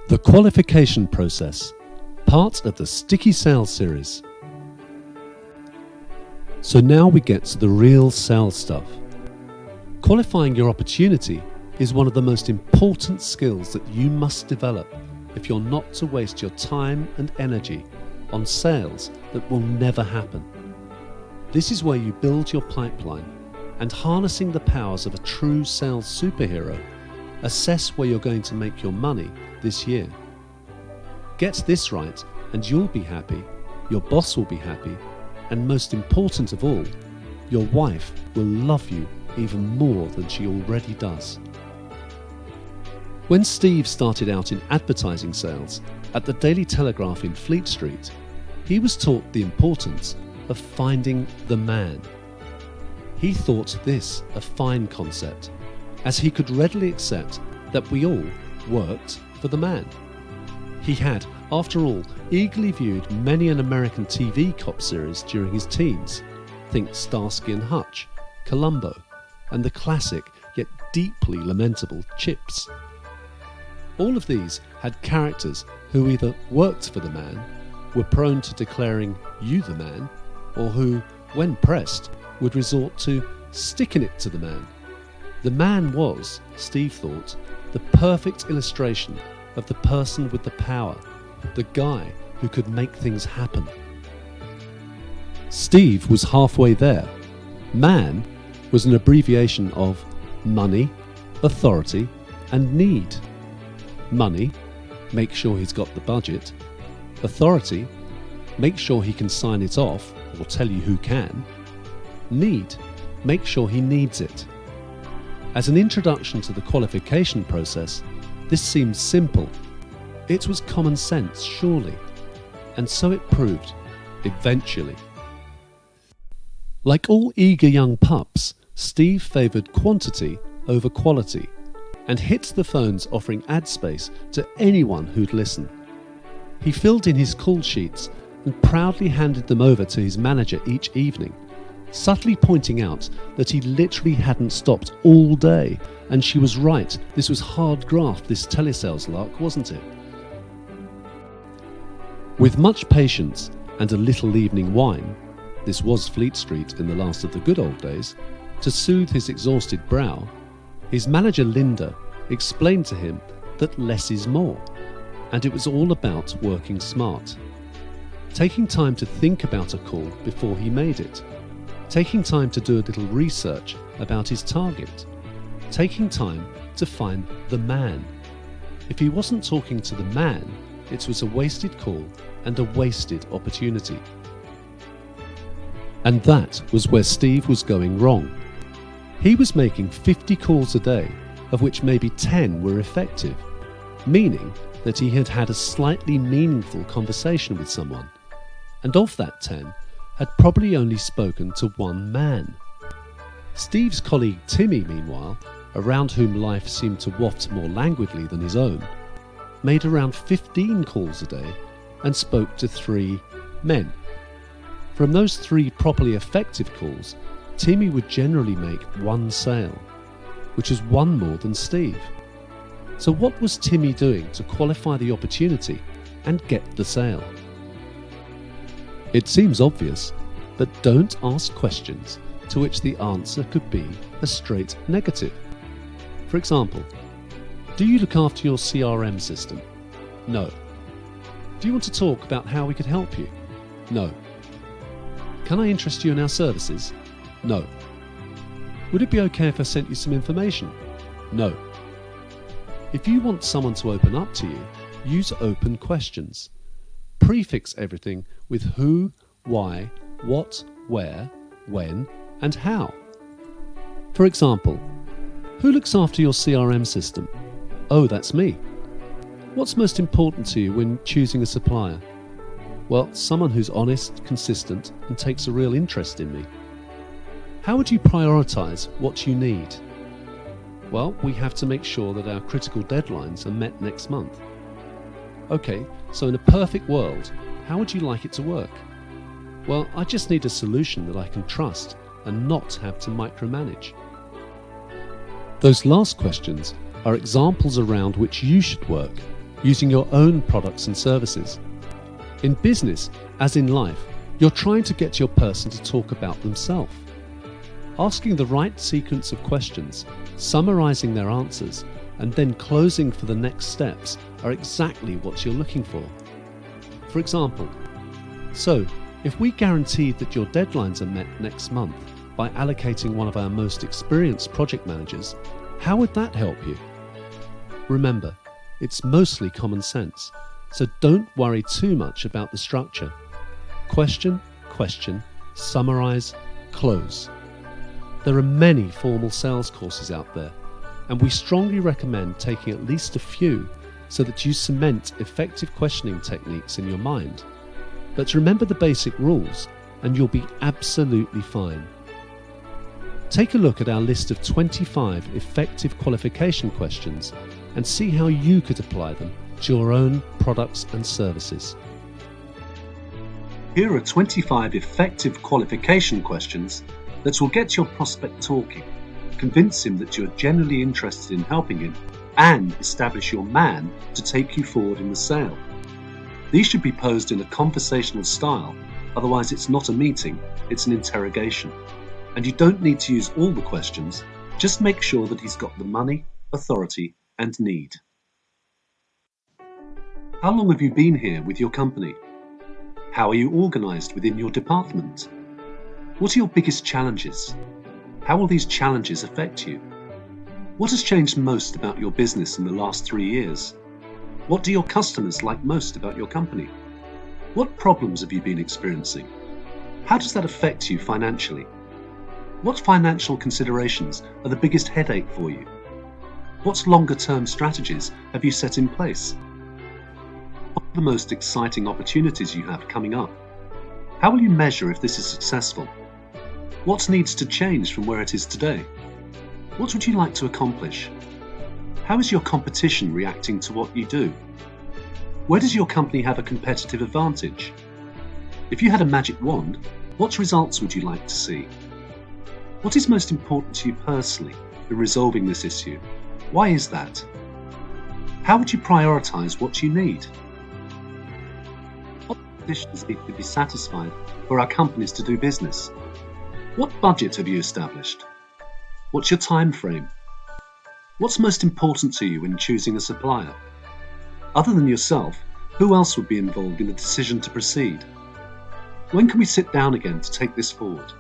The Qualification process, part of the Sticky Sales series. So now we get to the real sales stuff. Qualifying your opportunity is one of the most important skills that you must develop if you're not to waste your time and energy on sales that will never happen. This is where you build your pipeline and, harnessing the powers of a true sales superhero, assess where you're going to make your money this year. Get this right and you'll be happy, your boss will be happy, and most important of all, your wife will love you even more than she already does. When Steve started out in advertising sales at the Daily Telegraph in Fleet Street, he was taught the importance of finding the man. He thought this a fine concept, as he could readily accept that we all worked for the man. He had, after all, eagerly viewed many an American TV cop series during his teens. Think Starsky and Hutch, Columbo, and the classic yet deeply lamentable Chips. All of these had characters who either worked for the man, were prone to declaring "you the man," or who, when pressed, would resort to sticking it to the man. The man was, Steve thought, the perfect illustration of the person with the power, the guy who could make things happen. Steve was halfway there. Man was an abbreviation of money, authority, and need. Money, make sure he's got the budget. Authority, make sure he can sign it off or tell you who can. Need, make sure he needs it. As an introduction to the qualification process, this seemed simple. It was common sense, surely. And so it proved, eventually. Like all eager young pups, Steve favoured quantity over quality and hit the phones offering ad space to anyone who'd listen. He filled in his call sheets and proudly handed them over to his manager each evening, subtly pointing out that he literally hadn't stopped all day, and she was right, this was hard graft, this telesales lark, wasn't it? With much patience and a little evening wine, this was Fleet Street in the last of the good old days, to soothe his exhausted brow, his manager Linda explained to him that less is more, and it was all about working smart. Taking time to think about a call before he made it, taking time to do a little research about his target, taking time to find the man. If he wasn't talking to the man, it was a wasted call and a wasted opportunity. And that was where Steve was going wrong. He was making 50 calls a day, of which maybe 10 were effective, meaning that he had had a slightly meaningful conversation with someone, and of that 10, had probably only spoken to one man. Steve's colleague Timmy, meanwhile, around whom life seemed to waft more languidly than his own, made around 15 calls a day and spoke to 3 men. From those 3 properly effective calls, Timmy would generally make 1 sale, which was 1 more than Steve. So what was Timmy doing to qualify the opportunity and get the sale? It seems obvious, but don't ask questions to which the answer could be a straight negative. For example, do you look after your CRM system? No. Do you want to talk about how we could help you? No. Can I interest you in our services? No. Would it be okay if I sent you some information? No. If you want someone to open up to you, use open questions. Prefix everything with who, why, what, where, when, and how. For example, who looks after your CRM system? Oh, that's me. What's most important to you when choosing a supplier? Well, someone who's honest, consistent, and takes a real interest in me. How would you prioritize what you need? Well, we have to make sure that our critical deadlines are met next month. Okay, so in a perfect world, how would you like it to work? Well, I just need a solution that I can trust and not have to micromanage. Those last questions are examples around which you should work using your own products and services. In business, as in life, you're trying to get your person to talk about themselves. Asking the right sequence of questions, summarizing their answers, and then closing for the next steps are exactly what you're looking for. For example, so if we guaranteed that your deadlines are met next month by allocating one of our most experienced project managers, how would that help you? Remember, it's mostly common sense, so don't worry too much about the structure. Question, summarize, close. There are many formal sales courses out there, and we strongly recommend taking at least a few so that you cement effective questioning techniques in your mind. But remember the basic rules, and you'll be absolutely fine. Take a look at our list of 25 effective qualification questions and see how you could apply them to your own products and services. Here are 25 effective qualification questions that will get your prospect talking, convince him that you're genuinely interested in helping him, and establish your man to take you forward in the sale. These should be posed in a conversational style, otherwise it's not a meeting, it's an interrogation. And you don't need to use all the questions, just make sure that he's got the money, authority, and need. How long have you been here with your company? How are you organized within your department? What are your biggest challenges? How will these challenges affect you? What has changed most about your business in the last 3 years? What do your customers like most about your company? What problems have you been experiencing? How does that affect you financially? What financial considerations are the biggest headache for you? What longer-term strategies have you set in place? What are the most exciting opportunities you have coming up? How will you measure if this is successful? What needs to change from where it is today? What would you like to accomplish? How is your competition reacting to what you do? Where does your company have a competitive advantage? If you had a magic wand, what results would you like to see? What is most important to you personally in resolving this issue? Why is that? How would you prioritize what you need? What conditions need to be satisfied for our companies to do business? What budget have you established? What's your time frame? What's most important to you when choosing a supplier? Other than yourself, who else would be involved in the decision to proceed? When can we sit down again to take this forward?